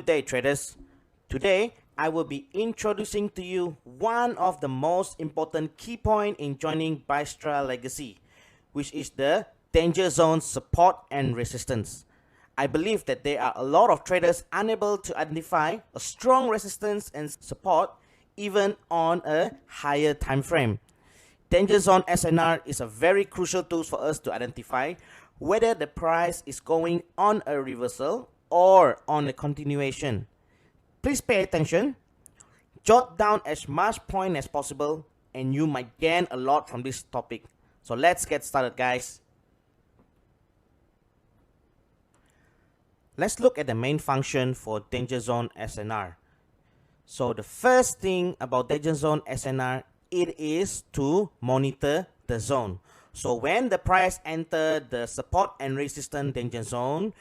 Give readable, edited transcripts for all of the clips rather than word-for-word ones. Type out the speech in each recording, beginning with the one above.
day, traders. Today, I will be introducing to you one of the most important key points in joining Bistrah legacy, which is the danger zone support and resistance. I believe that there are a lot of traders unable to identify a strong resistance and support even on a higher time frame. Danger zone SNR is a very crucial tool for us to identify whether the price is going on a reversal or on a continuation. Please pay attention, jot down as much point as possible, and you might gain a lot from this topic. So let's get started, guys. Let's look at the main function for danger zone SNR. So the first thing about danger zone SNR, it is to monitor the zone. So when the price enter the support and resistance danger zone,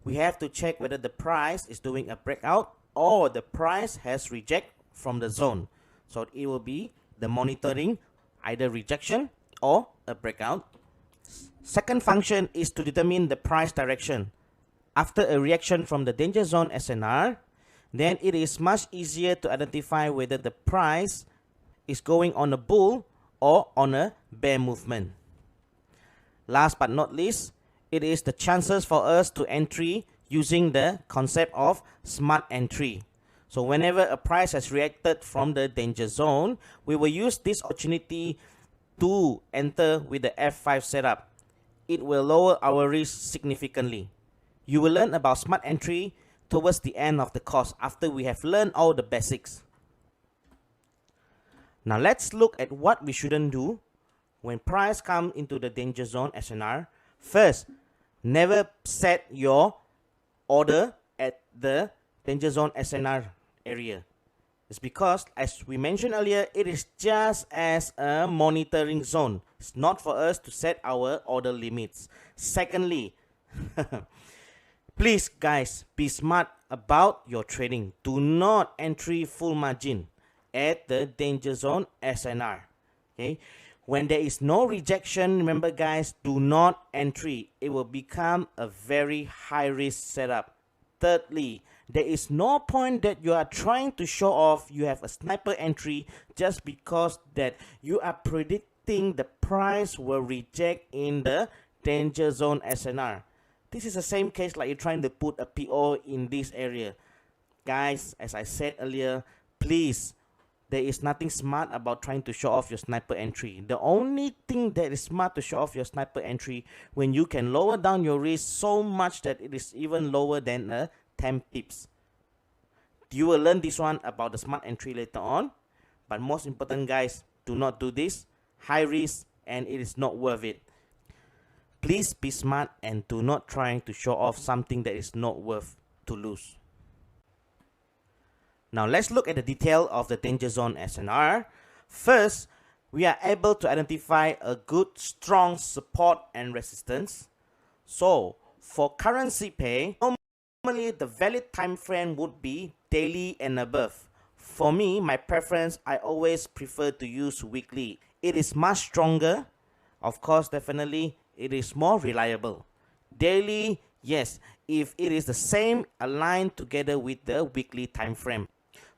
we have to check whether the price is doing a breakout or the price has reject from the zone. So it will be the monitoring, either rejection or a breakout. Second function is to determine the price direction. After a reaction from the danger zone SNR, then it is much easier to identify whether the price is going on a bull or on a bear movement. Last but not least, it is the chances for us to entry using the concept of smart entry. So whenever a price has reacted from the danger zone, we will use this opportunity to enter with the F5 setup. It will lower our risk significantly. You will learn about smart entry towards the end of the course after we have learned all the basics. Now let's look at what we shouldn't do when price come into the danger zone SNR. First, never set your order at the danger zone SNR area. It's because, as we mentioned earlier, it is just as a monitoring zone. It's not for us to set our order limits. Secondly, please guys, be smart about your trading. Do not entry full margin at the danger zone SNR. Okay, when there is no rejection, remember guys, do not entry. It will become a very high risk setup. Thirdly, there is no point that you are trying to show off you have a sniper entry just because that you are predicting the price will reject in the danger zone SNR. This is the same case like you're trying to put a PO in this area. Guys, as I said earlier, please, there is nothing smart about trying to show off your sniper entry. The only thing that is smart to show off your sniper entry when you can lower down your risk so much that it is even lower than a 10 pips. You will learn this one about the smart entry later on. But most important guys, do not do this. High risk and it is not worth it. Please be smart and do not try to show off something that is not worth to lose. Now let's look at the detail of the danger zone SNR. First, we are able to identify a good strong support and resistance. So for currency pair, normally the valid time frame would be daily and above. For me, my preference, I always prefer to use weekly. It is much stronger. Of course, definitely, it is more reliable. Daily, yes, if it is the same aligned together with the weekly time frame.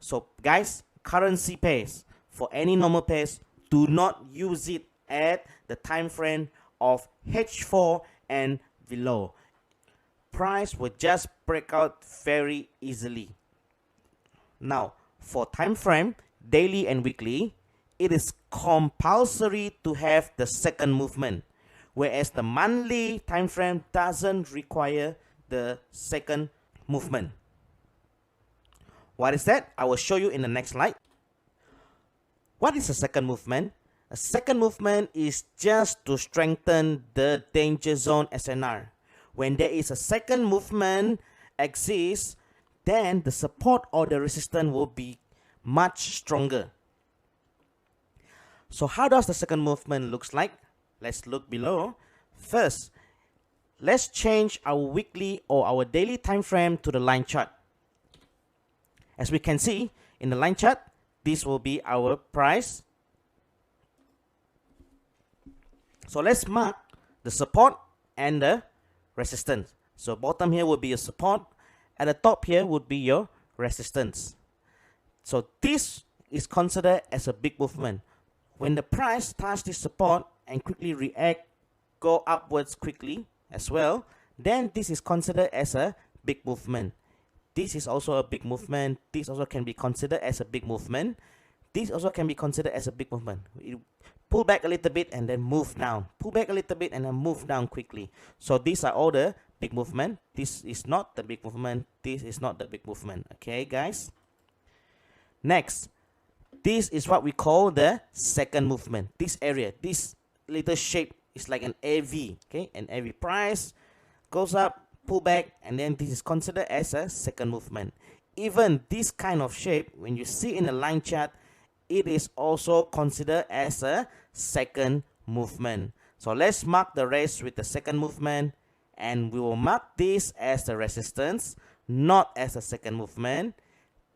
So guys, currency pairs, for any normal pairs, do not use it at the time frame of H4 and below. Price will just break out very easily. Now, for time frame, daily and weekly, it is compulsory to have the second movement, whereas the monthly time frame doesn't require the second movement. What is that? I will show you in the next slide. What is a second movement? A second movement is just to strengthen the danger zone SNR. When there is a second movement exists, then the support or the resistance will be much stronger. So how does the second movement looks like? Let's look below. First, let's change our weekly or our daily time frame to the line chart. As we can see in the line chart, this will be our price. So let's mark the support and the resistance. So bottom here will be your support. At the top here would be your resistance. So this is considered as a big movement. When the price touch this support and quickly react, go upwards quickly as well, then this is considered as a big movement. This is also a big movement. This also can be considered as a big movement. This also can be considered as a big movement. You pull back a little bit and then move down. Pull back a little bit and then move down quickly. So these are all the big movement. This is not the big movement. This is not the big movement. Okay, guys? Next, this is what we call the second movement. This area, this little shape is like an AV. Okay, an AV price goes up, pull back, and then this is considered as a second movement. Even this kind of shape, when you see in a line chart, it is also considered as a second movement. So let's mark the rest with the second movement, and we will mark this as the resistance, not as a second movement.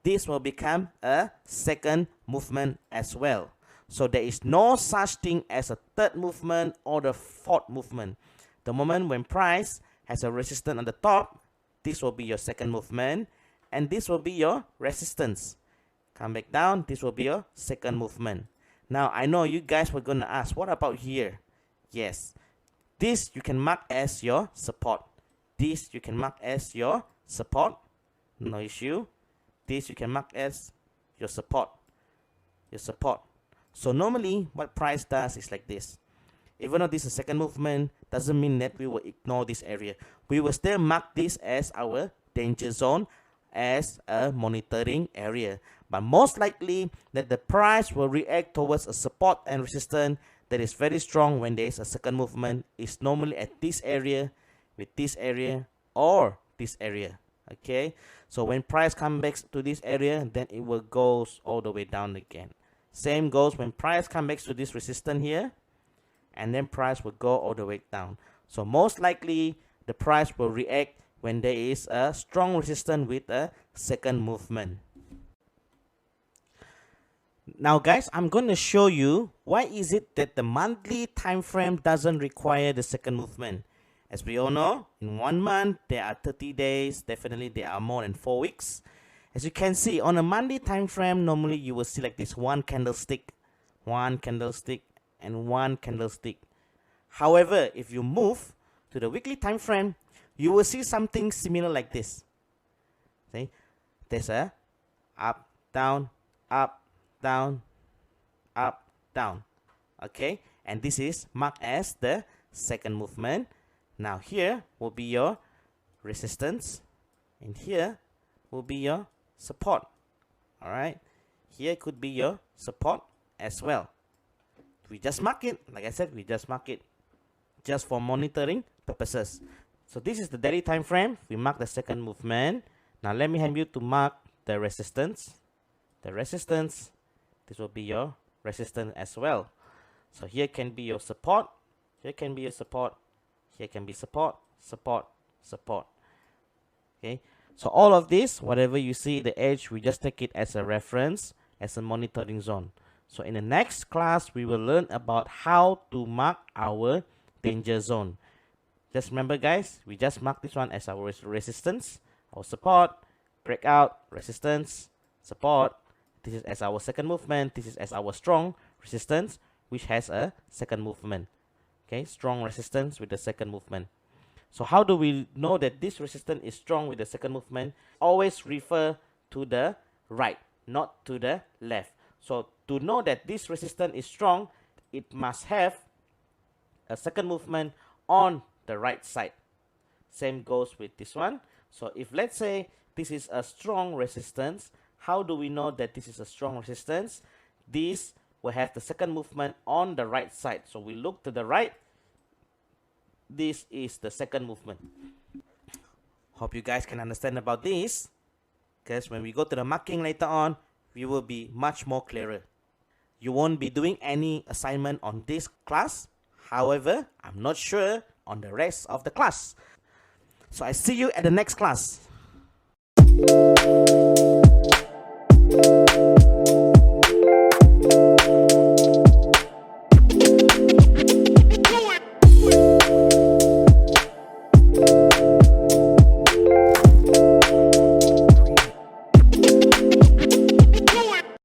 This will become a second movement as well. So there is no such thing as a third movement or the fourth movement. The moment when price has a resistance on the top, this will be your second movement, and this will be your resistance. Come back down, this will be your second movement. Now I know you guys were gonna ask, what about here? Yes, this you can mark as your support. This you can mark as your support, no issue. This you can mark as your support. Your support. So normally what price does is like this. Even though this is a second movement, doesn't mean that we will ignore this area. We will still mark this as our danger zone, as a monitoring area. But most likely that the price will react towards a support and resistance that is very strong when there is a second movement. Is normally at this area, with this area, or this area. Okay, so when price comes back to this area, then it will go all the way down again. Same goes when price comes back to this resistance here, and then price will go all the way down. So most likely the price will react when there is a strong resistance with a second movement. Now guys, I'm going to show you why is it that the monthly time frame doesn't require the second movement. As we all know, in 1 month there are 30 days, definitely there are more than 4 weeks. As you can see, on a monthly time frame, normally you will see like this: one candlestick, and one candlestick. However, if you move to the weekly time frame, you will see something similar like this. See, there's a up, down, up, down, up, down. Okay, and this is marked as the second movement. Now here will be your resistance, and here will be your support. Alright, here could be your support as well. We just mark it, like I said, we just mark it just for monitoring purposes. So this is the daily time frame. We mark the second movement. Now let me help you to mark the resistance. The resistance, this will be your resistance as well. So here can be your support, here can be your support, here can be support, support, support. Okay, so all of this, whatever you see the edge, we just take it as a reference, as a monitoring zone. So in the next class, we will learn about how to mark our danger zone. Just remember guys, we just mark this one as our resistance, our support, breakout, resistance, support. This is as our second movement. This is as our strong resistance, which has a second movement. Okay, strong resistance with the second movement. So how do we know that this resistance is strong with the second movement? Always refer to the right, not to the left. So to know that this resistance is strong, it must have a second movement on the right side. Same goes with this one. So if let's say this is a strong resistance, how do we know that this is a strong resistance? This will have the second movement on the right side. So we look to the right. This is the second movement. Hope you guys can understand about this, because when we go to the marking later on, we will be much more clearer. You won't be doing any assignment on this class. However, I'm not sure on the rest of the class. So I see you at the next class.